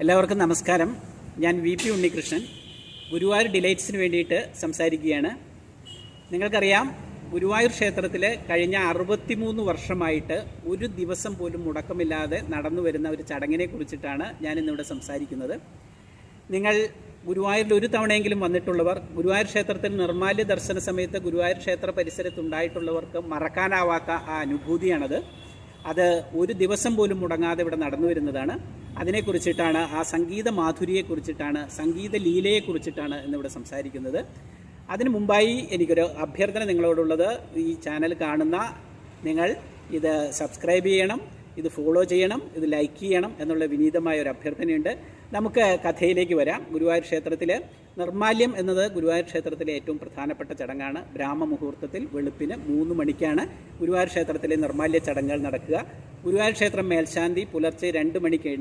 എല്ലാവർക്കും നമസ്കാരം. ഞാൻ VP ഉണ്ണികൃഷ്ണൻ, ഗുരുവായൂർ ഡിലൈറ്റ്സിന് വേണ്ടിയിട്ട് സംസാരിക്കുകയാണ്. നിങ്ങൾക്കറിയാം, ഗുരുവായൂർ ക്ഷേത്രത്തിൽ കഴിഞ്ഞ 63 വർഷമായിട്ട് ഒരു ദിവസം പോലും മുടക്കമില്ലാതെ നടന്നു വരുന്ന ഒരു ചടങ്ങിനെ കുറിച്ചിട്ടാണ് ഞാനിന്നിവിടെ സംസാരിക്കുന്നത്. നിങ്ങൾ ഗുരുവായൂരിൽ ഒരു തവണയെങ്കിലും വന്നിട്ടുള്ളവർ, ഗുരുവായൂർ ക്ഷേത്രത്തിൽ നിർമ്മാല്യ ദർശന സമയത്ത് ഗുരുവായൂർ ക്ഷേത്ര പരിസരത്തുണ്ടായിട്ടുള്ളവർക്ക് മറക്കാനാവാത്ത ആ അനുഭൂതിയാണത്. അത് ഒരു ദിവസം പോലും മുടങ്ങാതെ ഇവിടെ നടന്നു വരുന്നതാണ്. അതിനെക്കുറിച്ചിട്ടാണ്, ആ സംഗീത മാധുര്യയെക്കുറിച്ചിട്ടാണ്, സംഗീത ലീലയെക്കുറിച്ചിട്ടാണ് ഇന്നിവിടെ സംസാരിക്കുന്നത്. അതിനു മുമ്പായി എനിക്കൊരു അഭ്യർത്ഥന നിങ്ങളോടുള്ളത്, ഈ ചാനൽ കാണുന്ന നിങ്ങൾ ഇത് സബ്സ്ക്രൈബ് ചെയ്യണം, ഇത് ഫോളോ ചെയ്യണം, ഇത് ലൈക്ക് ചെയ്യണം എന്നുള്ള വിനീതമായ ഒരു അഭ്യർത്ഥനയുണ്ട്. നമുക്ക് കഥയിലേക്ക് വരാം. ഗുരുവായൂർ ക്ഷേത്രത്തിൽ നിർമ്മാല്യം എന്നത് ഗുരുവായൂർ ക്ഷേത്രത്തിലെ ഏറ്റവും പ്രധാനപ്പെട്ട ചടങ്ങാണ്. ബ്രാഹ്മമുഹൂർത്തത്തിൽ വെളുപ്പിന് 3 മണിക്കാണ് ഗുരുവായൂർ ക്ഷേത്രത്തിലെ നിർമ്മാല്യ ചടങ്ങുകൾ നടക്കുക. ഗുരുവായൂർ ക്ഷേത്രം മേൽശാന്തി പുലർച്ചെ 2 മണിക്ക്